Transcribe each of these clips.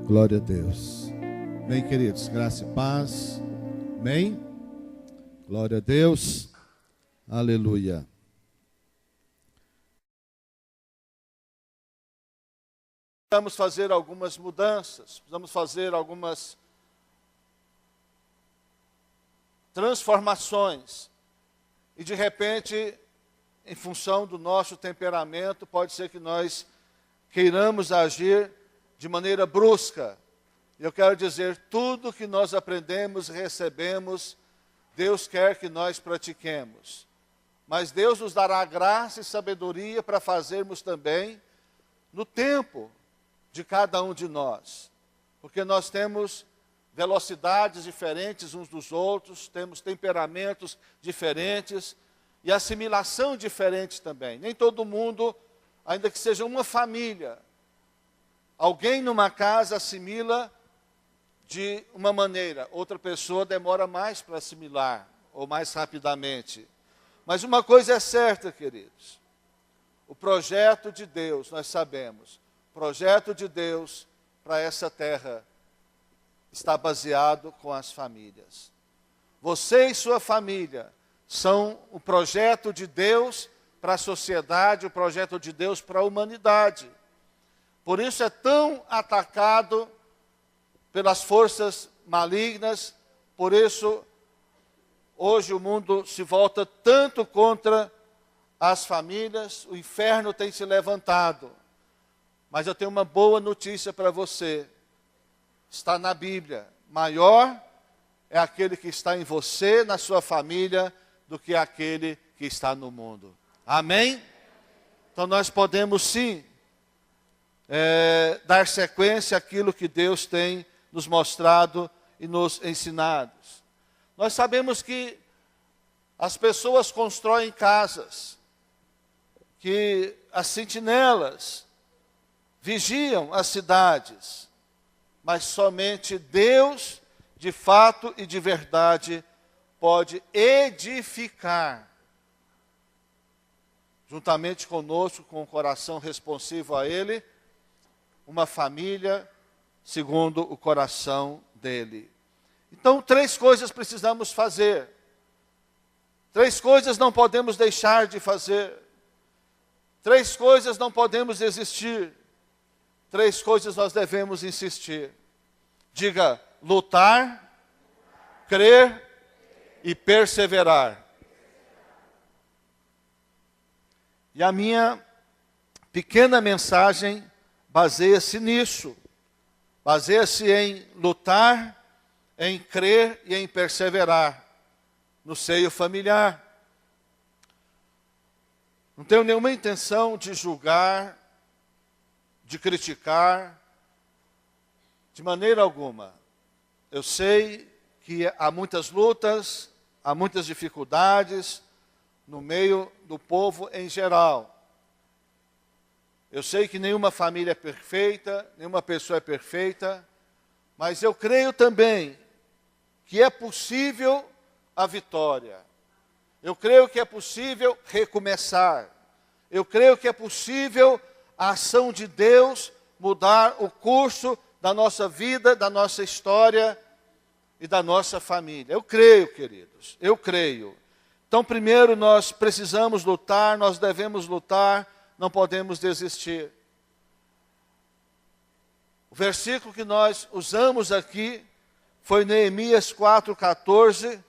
Glória a Deus. Amém, queridos. Graça e paz. Amém. Glória a Deus. Aleluia. Precisamos fazer algumas mudanças, precisamos fazer algumas transformações. E de repente, em função do nosso temperamento, pode ser que nós queiramos agir de maneira brusca. Eu quero dizer, tudo que nós aprendemos e recebemos, Deus quer que nós pratiquemos. Mas Deus nos dará graça e sabedoria para fazermos também no tempo de cada um de nós. Porque nós temos velocidades diferentes uns dos outros, temos temperamentos diferentes e assimilação diferente também. Nem todo mundo, ainda que seja uma família, alguém numa casa assimila de uma maneira, outra pessoa demora mais para assimilar, ou mais rapidamente. Mas uma coisa é certa, queridos, o projeto de Deus, nós sabemos, o projeto de Deus para essa terra está baseado com as famílias. Você e sua família são o projeto de Deus para a sociedade, o projeto de Deus para a humanidade. Por isso é tão atacado pelas forças malignas, por isso hoje o mundo se volta tanto contra as famílias, o inferno tem se levantado. Mas eu tenho uma boa notícia para você, está na Bíblia, maior é aquele que está em você, na sua família, do que aquele que está no mundo. Amém? Então nós podemos sim dar sequência àquilo que Deus tem nos mostrado e nos ensinado. Nós sabemos que as pessoas constroem casas, que as sentinelas vigiam as cidades, mas somente Deus, de fato e de verdade, pode edificar, juntamente conosco, com o coração responsivo a Ele, uma família segundo o coração dele. Então, 3 coisas precisamos fazer. 3 coisas não podemos deixar de fazer. 3 coisas não podemos desistir. 3 coisas nós devemos insistir. Diga, lutar, crer e perseverar. E a minha pequena mensagem baseia-se nisso. Baseia-se em lutar, em crer e em perseverar no seio familiar. Não tenho nenhuma intenção de julgar, de criticar, de maneira alguma. Eu sei que há muitas lutas, há muitas dificuldades no meio do povo em geral. Eu sei que nenhuma família é perfeita, nenhuma pessoa é perfeita, mas eu creio também que é possível a vitória. Eu creio que é possível recomeçar. Eu creio que é possível a ação de Deus mudar o curso da nossa vida, da nossa história e da nossa família. Eu creio, queridos, eu creio. Então, primeiro nós precisamos lutar, nós devemos lutar, não podemos desistir. O versículo que nós usamos aqui foi Neemias 4,14,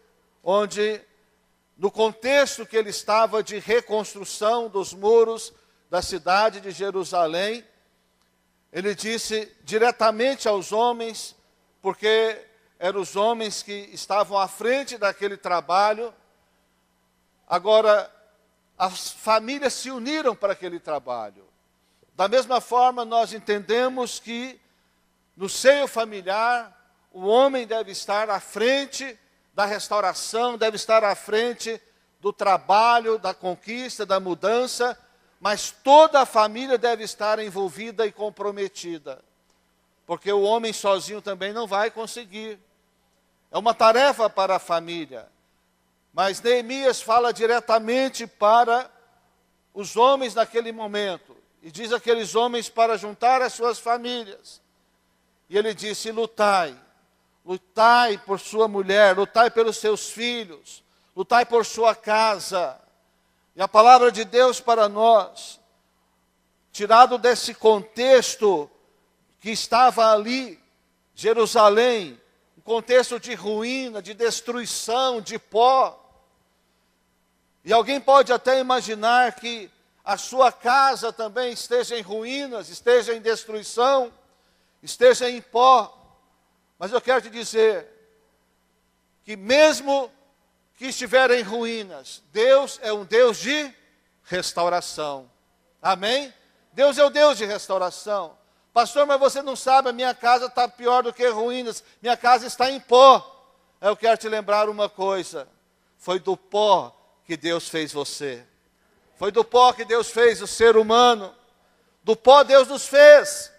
onde, no contexto que ele estava de reconstrução dos muros da cidade de Jerusalém, ele disse diretamente aos homens, porque eram os homens que estavam à frente daquele trabalho. Agora, as famílias se uniram para aquele trabalho. Da mesma forma, nós entendemos que no seio familiar, o homem deve estar à frente da restauração, deve estar à frente do trabalho, da conquista, da mudança, mas toda a família deve estar envolvida e comprometida. Porque o homem sozinho também não vai conseguir. É uma tarefa para a família. Mas Neemias fala diretamente para os homens naquele momento. E diz aqueles homens para juntar as suas famílias. E ele disse: lutai, lutai por sua mulher, lutai pelos seus filhos, lutai por sua casa. E a palavra de Deus para nós, tirado desse contexto que estava ali, Jerusalém, um contexto de ruína, de destruição, de pó. E alguém pode até imaginar que a sua casa também esteja em ruínas, esteja em destruição, esteja em pó. Mas eu quero te dizer que mesmo que estiver em ruínas, Deus é um Deus de restauração. Amém? Deus é o Deus de restauração. Pastor, mas você não sabe, a minha casa está pior do que ruínas, minha casa está em pó. Eu quero te lembrar uma coisa: foi do pó que Deus fez você. Foi do pó que Deus fez o ser humano. Do pó Deus nos fez.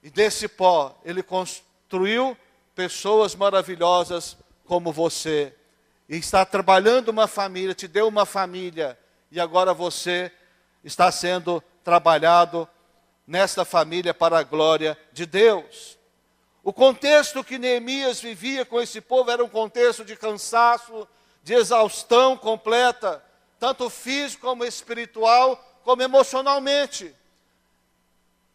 E desse pó Ele construiu pessoas maravilhosas como você. E está trabalhando uma família, te deu uma família. E agora você está sendo trabalhado nesta família para a glória de Deus. O contexto que Neemias vivia com esse povo era um contexto de cansaço, de exaustão completa, tanto físico como espiritual, como emocionalmente.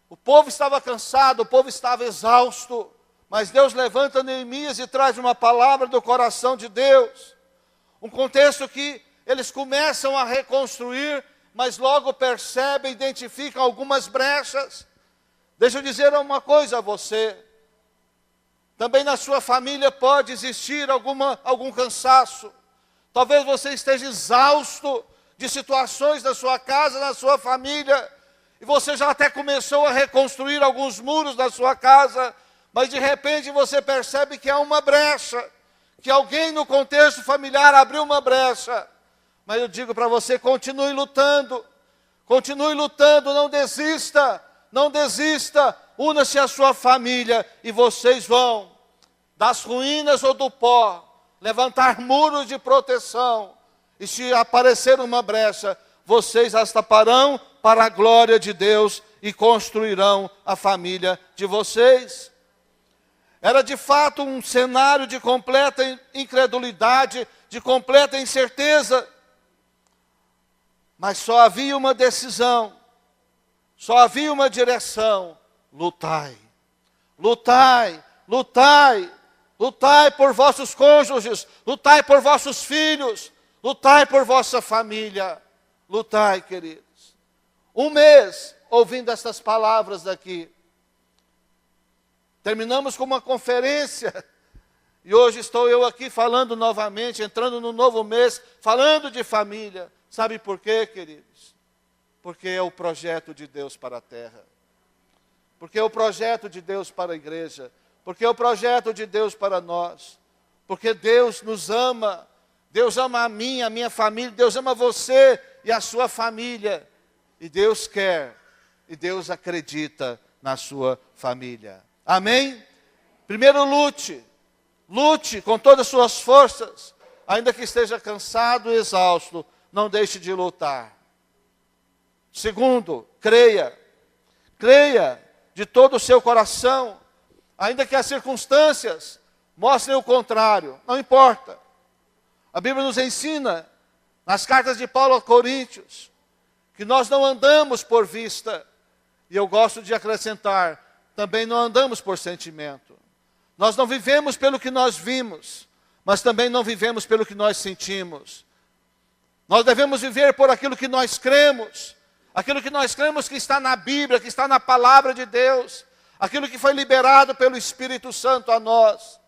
O povo estava cansado, o povo estava exausto, mas Deus levanta Neemias e traz uma palavra do coração de Deus. Um contexto que eles começam a reconstruir, mas logo percebem, identificam algumas brechas. Deixa eu dizer uma coisa a você. Também na sua família pode existir algum cansaço. Talvez você esteja exausto de situações da sua casa, na sua família, e você já até começou a reconstruir alguns muros da sua casa, mas de repente você percebe que há uma brecha, que alguém no contexto familiar abriu uma brecha. Mas eu digo para você, continue lutando, não desista, una-se à sua família e vocês vão, das ruínas ou do pó, levantar muros de proteção, e se aparecer uma brecha, vocês as taparão para a glória de Deus e construirão a família de vocês. Era de fato um cenário de completa incredulidade, de completa incerteza. Mas só havia uma decisão, só havia uma direção: lutai, lutai, lutai, lutai por vossos cônjuges, lutai por vossos filhos, lutai por vossa família, lutai, queridos. Um mês ouvindo estas palavras daqui, terminamos com uma conferência, e hoje estou eu aqui falando novamente, entrando no novo mês, falando de família. Sabe por quê, queridos? Porque é o projeto de Deus para a terra. Porque é o projeto de Deus para a igreja. Porque é o projeto de Deus para nós. Porque Deus nos ama. Deus ama a minha família. Deus ama você e a sua família. E Deus quer. E Deus acredita na sua família. Amém? Primeiro, lute. Lute com todas as suas forças. Ainda que esteja cansado e exausto, não deixe de lutar. Segundo, creia. Creia de todo o seu coração. Ainda que as circunstâncias mostrem o contrário. Não importa. A Bíblia nos ensina, nas cartas de Paulo aos Coríntios, que nós não andamos por vista. E eu gosto de acrescentar, também não andamos por sentimento. Nós não vivemos pelo que nós vimos, mas também não vivemos pelo que nós sentimos. Nós devemos viver por aquilo que nós cremos, aquilo que nós cremos que está na Bíblia, que está na palavra de Deus, aquilo que foi liberado pelo Espírito Santo a nós.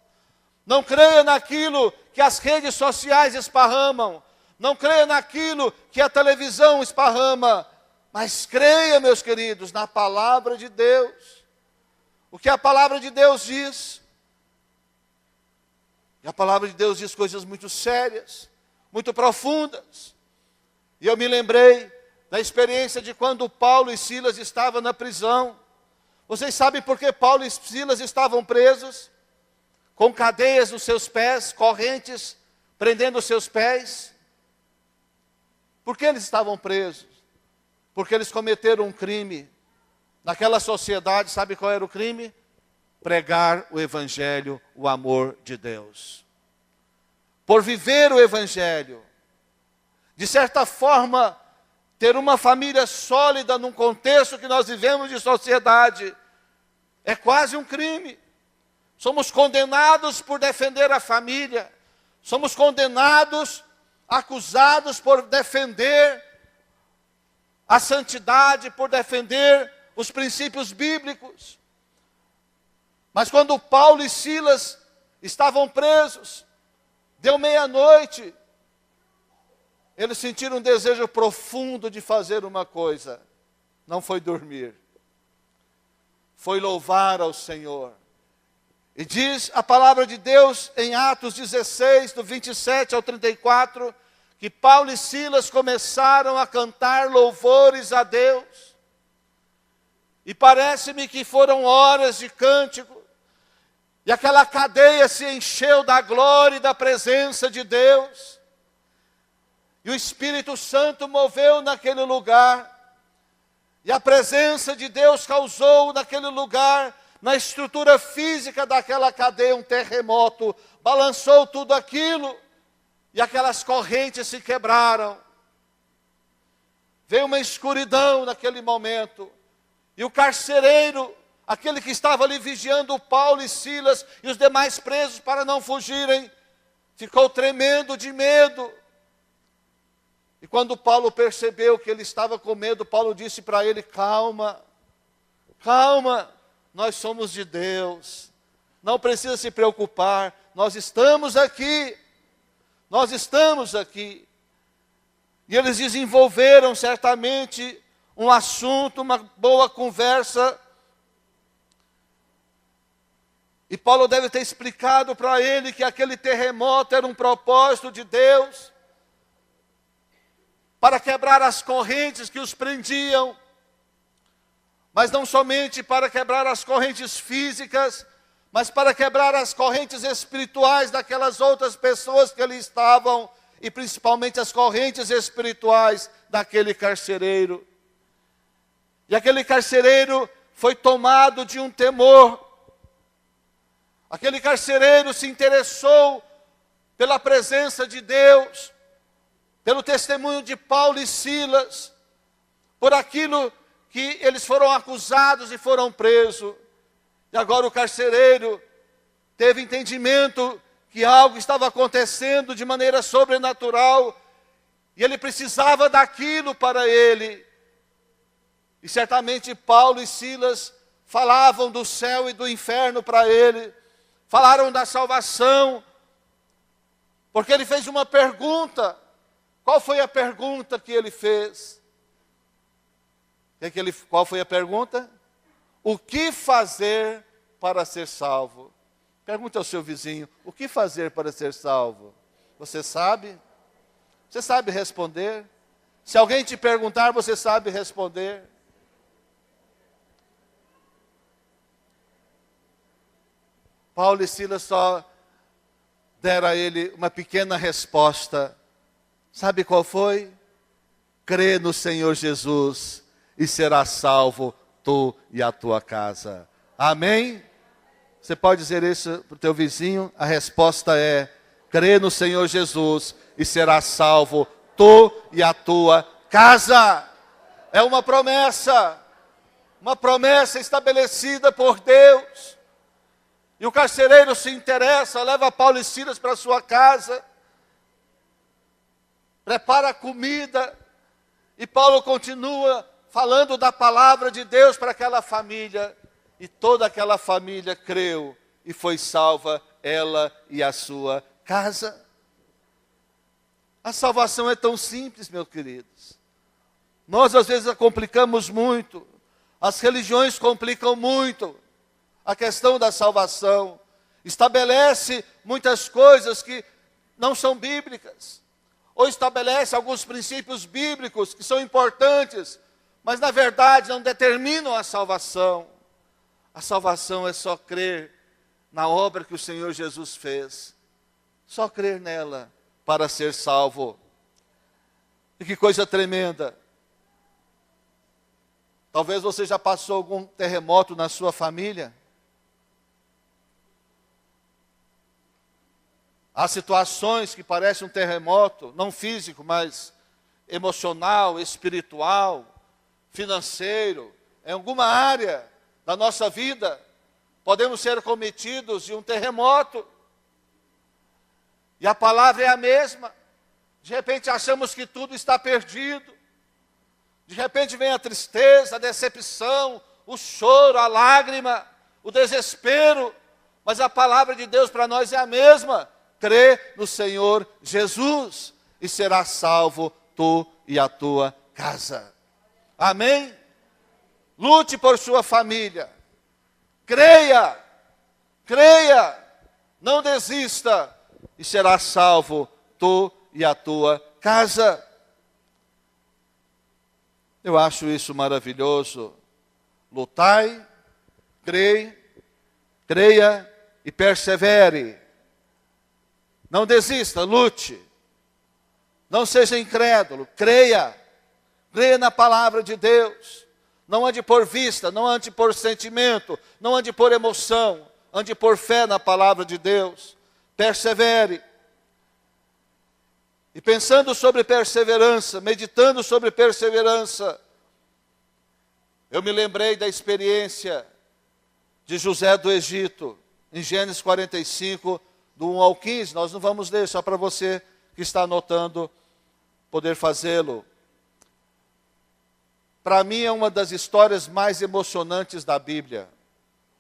Não creia naquilo que as redes sociais esparramam, não creia naquilo que a televisão esparrama, mas creia, meus queridos, na palavra de Deus. O que a palavra de Deus diz. E a palavra de Deus diz coisas muito sérias, muito profundas. E eu me lembrei da experiência de quando Paulo e Silas estavam na prisão. Vocês sabem por que Paulo e Silas estavam presos? Com cadeias nos seus pés, correntes prendendo os seus pés. Por que eles estavam presos? Porque eles cometeram um crime. Naquela sociedade, sabe qual era o crime? Pregar o evangelho, o amor de Deus. Por viver o evangelho, de certa forma, ter uma família sólida num contexto que nós vivemos de sociedade, é quase um crime. Somos condenados por defender a família. Somos condenados, acusados por defender a santidade, por defender os princípios bíblicos. Mas quando Paulo e Silas estavam presos, deu meia-noite, eles sentiram um desejo profundo de fazer uma coisa. Não foi dormir, foi louvar ao Senhor. E diz a palavra de Deus em Atos 16, do 27 ao 34, que Paulo e Silas começaram a cantar louvores a Deus. E parece-me que foram horas de cântico, e aquela cadeia se encheu da glória e da presença de Deus. E o Espírito Santo moveu naquele lugar, e a presença de Deus causou naquele lugar, na estrutura física daquela cadeia, um terremoto, balançou tudo aquilo, e aquelas correntes se quebraram. Veio uma escuridão naquele momento, e o carcereiro, aquele que estava ali vigiando Paulo e Silas e os demais presos para não fugirem, ficou tremendo de medo. E quando Paulo percebeu que ele estava com medo, Paulo disse para ele: calma, calma, nós somos de Deus, não precisa se preocupar, nós estamos aqui, nós estamos aqui. E eles desenvolveram certamente um assunto, uma boa conversa. E Paulo deve ter explicado para ele que aquele terremoto era um propósito de Deus, para quebrar as correntes que os prendiam, mas não somente para quebrar as correntes físicas, mas para quebrar as correntes espirituais daquelas outras pessoas que ali estavam, e principalmente as correntes espirituais daquele carcereiro. E aquele carcereiro foi tomado de um temor. Aquele carcereiro se interessou pela presença de Deus, pelo testemunho de Paulo e Silas, por aquilo que eles foram acusados e foram presos. E agora o carcereiro teve entendimento que algo estava acontecendo de maneira sobrenatural, e ele precisava daquilo para ele. E certamente Paulo e Silas falavam do céu e do inferno para ele, falaram da salvação, porque ele fez uma pergunta. Qual foi a pergunta que ele fez? Qual foi a pergunta? O que fazer para ser salvo? Pergunta ao seu vizinho: o que fazer para ser salvo? Você sabe? Você sabe responder? Se alguém te perguntar, você sabe responder? Paulo e Silas só deram a ele uma pequena resposta. Sabe qual foi? Crê no Senhor Jesus e serás salvo, tu e a tua casa. Amém? Você pode dizer isso para o teu vizinho? A resposta é: crê no Senhor Jesus e serás salvo, tu e a tua casa. É uma promessa estabelecida por Deus. E o carcereiro se interessa, leva Paulo e Silas para sua casa, prepara a comida, e Paulo continua falando da palavra de Deus para aquela família, e toda aquela família creu e foi salva, ela e a sua casa. A salvação é tão simples, meus queridos. Nós às vezes a complicamos muito, as religiões complicam muito a questão da salvação, estabelece muitas coisas que não são bíblicas, ou estabelece alguns princípios bíblicos que são importantes, mas na verdade não determinam a salvação. A salvação é só crer na obra que o Senhor Jesus fez, só crer nela para ser salvo. E que coisa tremenda! Talvez você já passou algum terremoto na sua família. Há situações que parecem um terremoto, não físico, mas emocional, espiritual, financeiro, em alguma área da nossa vida, podemos ser cometidos de um terremoto. E a palavra é a mesma. De repente achamos que tudo está perdido. De repente vem a tristeza, a decepção, o choro, a lágrima, o desespero. Mas a palavra de Deus para nós é a mesma. Crê no Senhor Jesus e serás salvo tu e a tua casa. Amém? Lute por sua família. Creia, creia, não desista e serás salvo tu e a tua casa. Eu acho isso maravilhoso. Lutai, creia e persevere. Não desista, lute. Não seja incrédulo, creia. Creia na palavra de Deus. Não ande por vista, não ande por sentimento, não ande por emoção. Ande por fé na palavra de Deus. Persevere. E pensando sobre perseverança, meditando sobre perseverança, eu me lembrei da experiência de José do Egito, em Gênesis 45, do 1 ao 15, nós não vamos ler, só para você que está anotando, poder fazê-lo. Para mim é uma das histórias mais emocionantes da Bíblia,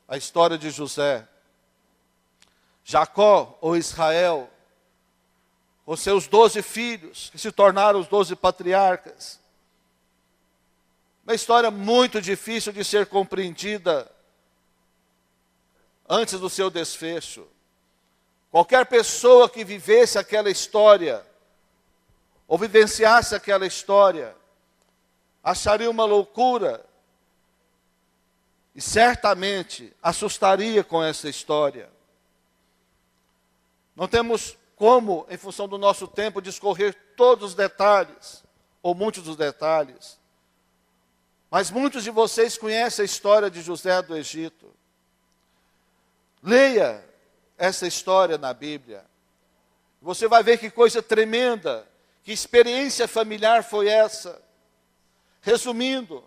a história de José. Jacó, ou Israel, com seus 12 filhos, que se tornaram os 12 patriarcas. Uma história muito difícil de ser compreendida antes do seu desfecho. Qualquer pessoa que vivesse aquela história, ou vivenciasse aquela história, acharia uma loucura, e certamente assustaria com essa história. Não temos como, em função do nosso tempo, discorrer todos os detalhes, ou muitos dos detalhes. Mas muitos de vocês conhecem a história de José do Egito. Leia essa história na Bíblia. Você vai ver que coisa tremenda, que experiência familiar foi essa. Resumindo,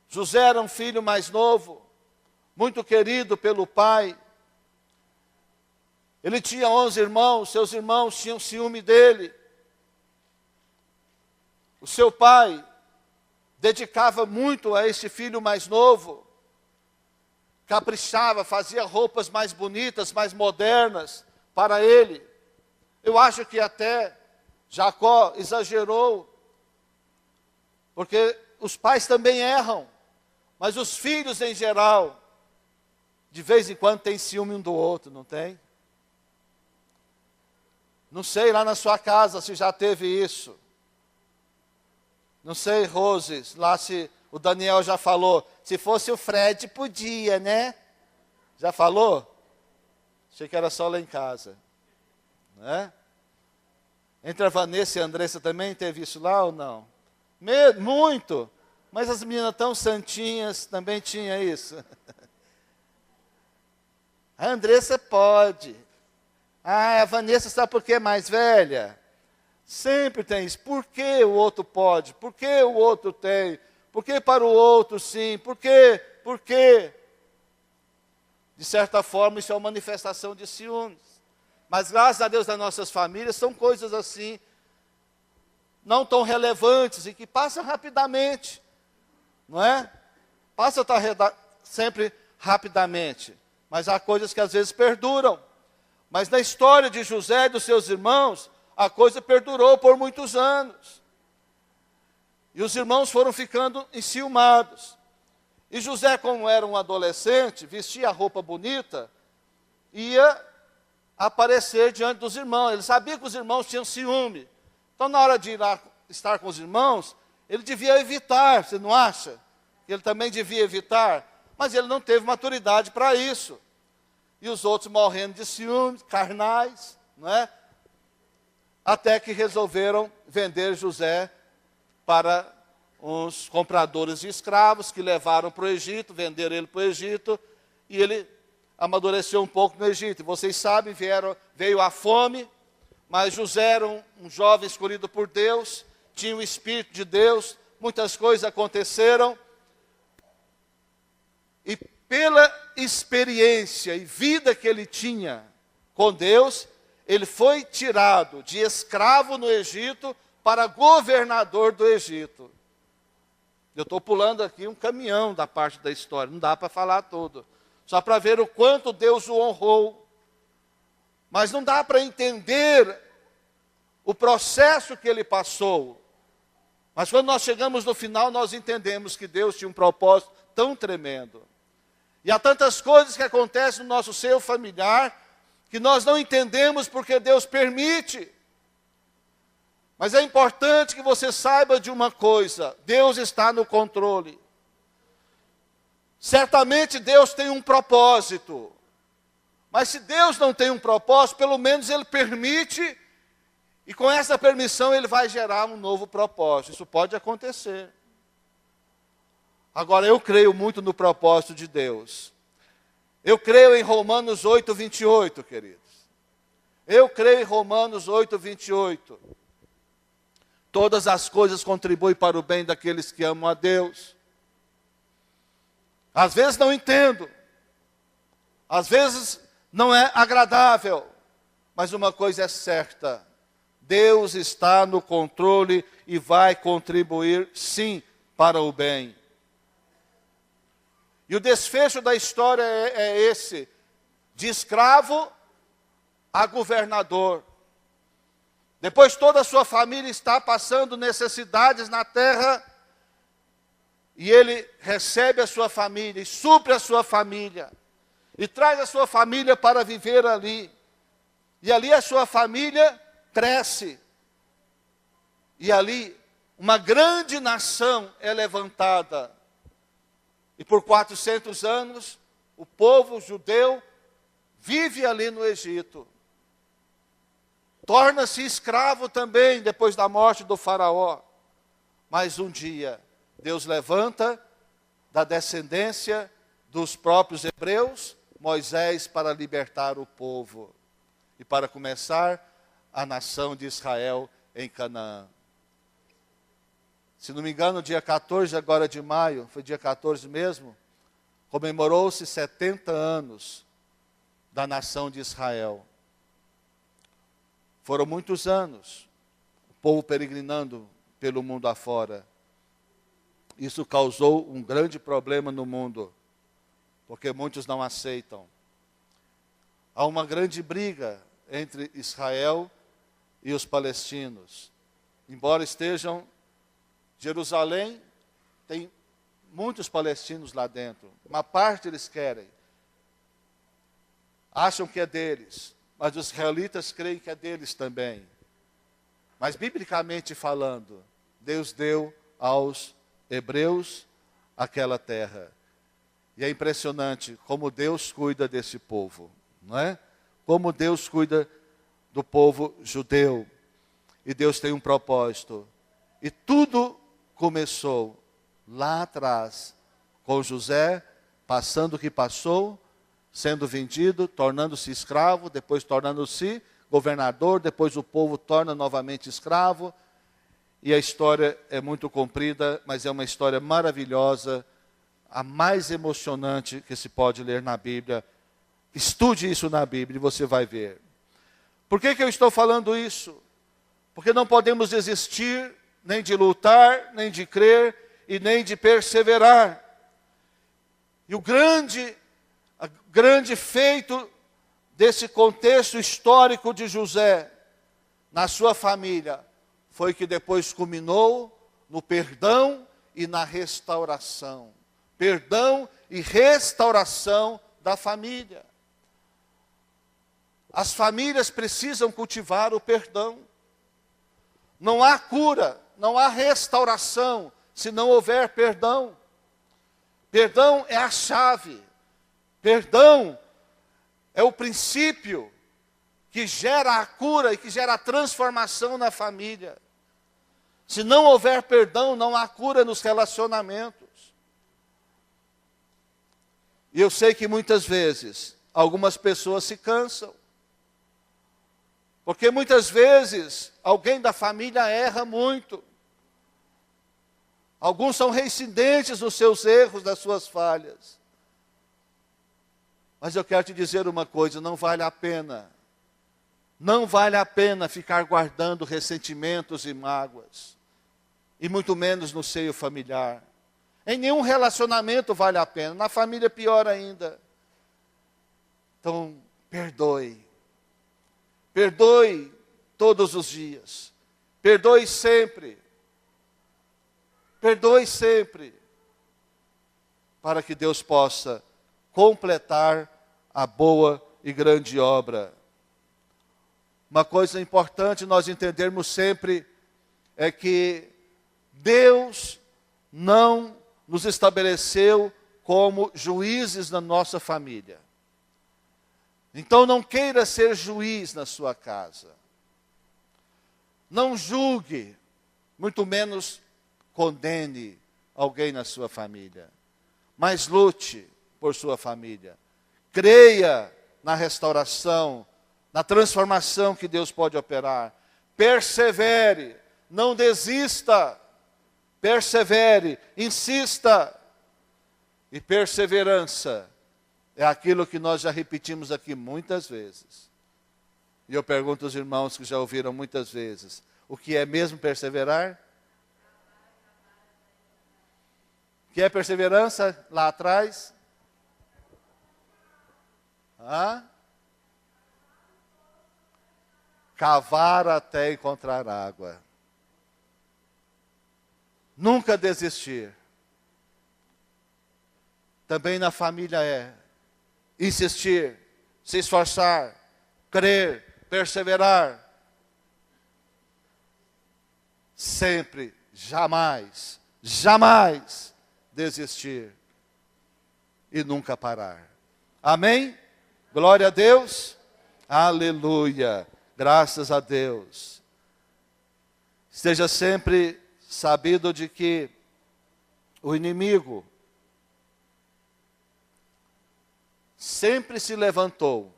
José era um filho mais novo, muito querido pelo pai. Ele tinha 11 irmãos, seus irmãos tinham ciúme dele. O seu pai dedicava muito a esse filho mais novo, caprichava, fazia roupas mais bonitas, mais modernas para ele. Eu acho que até Jacó exagerou, porque os pais também erram, mas os filhos em geral, de vez em quando têm ciúme um do outro, não tem? Não sei lá na sua casa se já teve isso. Não sei, Roses, lá se o Daniel já falou. Se fosse o Fred, podia, né? Já falou? Achei que era só lá em casa. Né? Entre a Vanessa e a Andressa também teve isso lá ou não? Muito. Mas as meninas tão santinhas também tinha isso. A Andressa pode. Ah, a Vanessa sabe por que é mais velha? Sempre tem isso. Por que o outro pode? Por que o outro tem? Por que para o outro sim? Por quê? Por quê? De certa forma, isso é uma manifestação de ciúmes. Mas graças a Deus nas nossas famílias são coisas assim, não tão relevantes e que passam rapidamente. Não é? Passa sempre rapidamente. Mas há coisas que às vezes perduram. Mas na história de José e dos seus irmãos, a coisa perdurou por muitos anos. E os irmãos foram ficando enciumados. E José, como era um adolescente, vestia a roupa bonita, ia aparecer diante dos irmãos. Ele sabia que os irmãos tinham ciúme. Então, na hora de ir lá estar com os irmãos, ele devia evitar, você não acha? Ele também devia evitar, mas ele não teve maturidade para isso. E os outros morrendo de ciúmes, carnais, não é? Até que resolveram vender José para uns compradores de escravos que levaram para o Egito, venderam ele para o Egito, e ele amadureceu um pouco no Egito. E vocês sabem, veio a fome, mas José era um jovem escolhido por Deus, tinha o Espírito de Deus, muitas coisas aconteceram, e pela experiência e vida que ele tinha com Deus, ele foi tirado de escravo no Egito para governador do Egito. Eu estou pulando aqui um caminhão da parte da história, não dá para falar tudo. Só para ver o quanto Deus o honrou. Mas não dá para entender o processo que ele passou. Mas quando nós chegamos no final, nós entendemos que Deus tinha um propósito tão tremendo. E há tantas coisas que acontecem no nosso seio familiar, que nós não entendemos porque Deus permite. Mas é importante que você saiba de uma coisa: Deus está no controle. Certamente Deus tem um propósito. Mas se Deus não tem um propósito, pelo menos Ele permite, e com essa permissão Ele vai gerar um novo propósito. Isso pode acontecer. Agora, eu creio muito no propósito de Deus. Eu creio em Romanos 8, 28, queridos. Eu creio em Romanos 8, 28. Todas as coisas contribuem para o bem daqueles que amam a Deus. Às vezes não entendo. Às vezes não é agradável. Mas uma coisa é certa: Deus está no controle e vai contribuir, sim, para o bem. E o desfecho da história é esse: de escravo a governador. Depois toda a sua família está passando necessidades na terra, e ele recebe a sua família, e supre a sua família, e traz a sua família para viver ali. E ali a sua família cresce. E ali uma grande nação é levantada. E por 400 anos, o povo judeu vive ali no Egito. Torna-se escravo também depois da morte do faraó. Mas um dia, Deus levanta da descendência dos próprios hebreus, Moisés, para libertar o povo. E para começar a nação de Israel em Canaã. Se não me engano, dia 14 agora de maio, foi dia 14 mesmo, comemorou-se 70 anos da nação de Israel. Foram muitos anos, o povo peregrinando pelo mundo afora. Isso causou um grande problema no mundo, porque muitos não aceitam. Há uma grande briga entre Israel e os palestinos. Embora estejam Jerusalém, tem muitos palestinos lá dentro. Uma parte eles querem. Acham que é deles. Mas os israelitas creem que é deles também. Mas, biblicamente falando, Deus deu aos hebreus aquela terra. E é impressionante como Deus cuida desse povo, não é? Como Deus cuida do povo judeu. E Deus tem um propósito. E tudo começou lá atrás, com José, passando o que passou, sendo vendido, tornando-se escravo, depois tornando-se governador, depois o povo torna novamente escravo. E a história é muito comprida, mas é uma história maravilhosa, a mais emocionante que se pode ler na Bíblia. Estude isso na Bíblia e você vai ver. Por que eu estou falando isso? Porque não podemos desistir, nem de lutar, nem de crer e nem de perseverar. E o grande feito desse contexto histórico de José, na sua família, foi que depois culminou no perdão e na restauração. Perdão e restauração da família. As famílias precisam cultivar o perdão. Não há cura, não há restauração, se não houver perdão. Perdão é a chave. Perdão é o princípio que gera a cura e que gera a transformação na família. Se não houver perdão, não há cura nos relacionamentos. E eu sei que muitas vezes, algumas pessoas se cansam. Porque muitas vezes, alguém da família erra muito. Alguns são reincidentes nos seus erros, nas suas falhas. Mas eu quero te dizer uma coisa, não vale a pena. Não vale a pena ficar guardando ressentimentos e mágoas. E muito menos no seio familiar. Em nenhum relacionamento vale a pena. Na família, pior ainda. Então, perdoe. Perdoe todos os dias. Perdoe sempre. Perdoe sempre. Para que Deus possa completar a boa e grande obra. Uma coisa importante nós entendermos sempre é que Deus não nos estabeleceu como juízes na nossa família. Então não queira ser juiz na sua casa. Não julgue, muito menos condene alguém na sua família. Mas lute por sua família. Creia na restauração, na transformação que Deus pode operar. Persevere, não desista. Persevere, insista. E perseverança é aquilo que nós já repetimos aqui muitas vezes. E eu pergunto aos irmãos que já ouviram muitas vezes, o que é mesmo perseverar? O que é perseverança lá atrás? Cavar até encontrar água. Nunca desistir. Também na família é insistir, se esforçar, crer, perseverar. Sempre, jamais, jamais desistir e nunca parar. Amém? Glória a Deus. Aleluia. Graças a Deus. Esteja sempre sabido de que o inimigo sempre se levantou,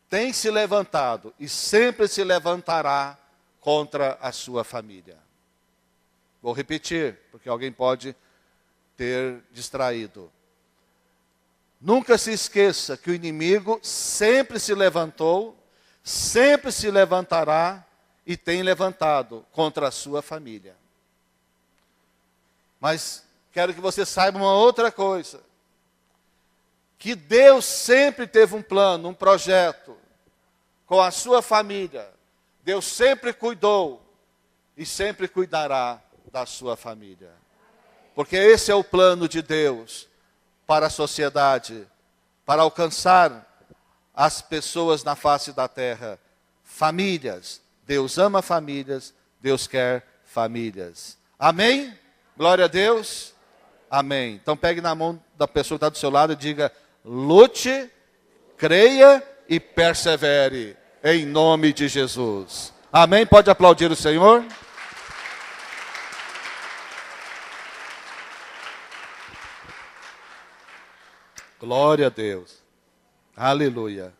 tem se levantado e sempre se levantará contra a sua família. Vou repetir, porque alguém pode ter distraído. Nunca se esqueça que o inimigo sempre se levantou, sempre se levantará e tem levantado contra a sua família. Mas quero que você saiba uma outra coisa. Que Deus sempre teve um plano, um projeto com a sua família. Deus sempre cuidou e sempre cuidará da sua família. Porque esse é o plano de Deus para a sociedade, para alcançar as pessoas na face da terra. Famílias. Deus ama famílias, Deus quer famílias. Amém? Glória a Deus. Amém. Então pegue na mão da pessoa que está do seu lado e diga: lute, creia e persevere, em nome de Jesus. Amém? Pode aplaudir o Senhor? Glória a Deus. Aleluia.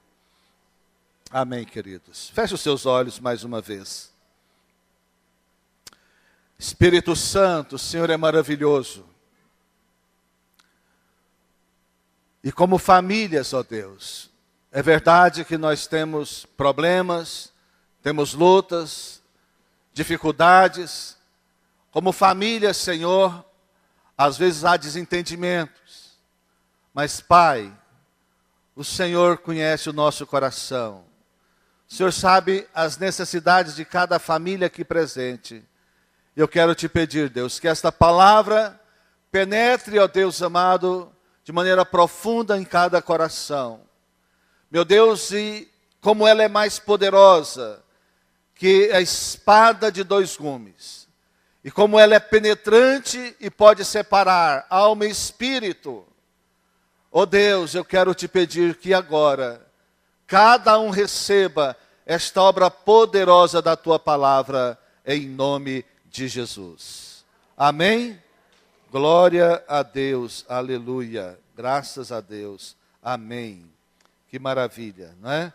Amém, queridos. Feche os seus olhos mais uma vez. Espírito Santo, o Senhor é maravilhoso. E como famílias, ó Deus, é verdade que nós temos problemas, temos lutas, dificuldades. Como família, Senhor, às vezes há desentendimentos. Mas, Pai, o Senhor conhece o nosso coração. O Senhor sabe as necessidades de cada família aqui presente. Eu quero te pedir, Deus, que esta palavra penetre, ó Deus amado, de maneira profunda em cada coração. Meu Deus, e como ela é mais poderosa que a espada de dois gumes, e como ela é penetrante e pode separar alma e espírito, ó Deus, eu quero te pedir que agora cada um receba esta obra poderosa da tua palavra, em nome de Jesus. Amém? Glória a Deus, aleluia, graças a Deus, amém. Que maravilha, não é?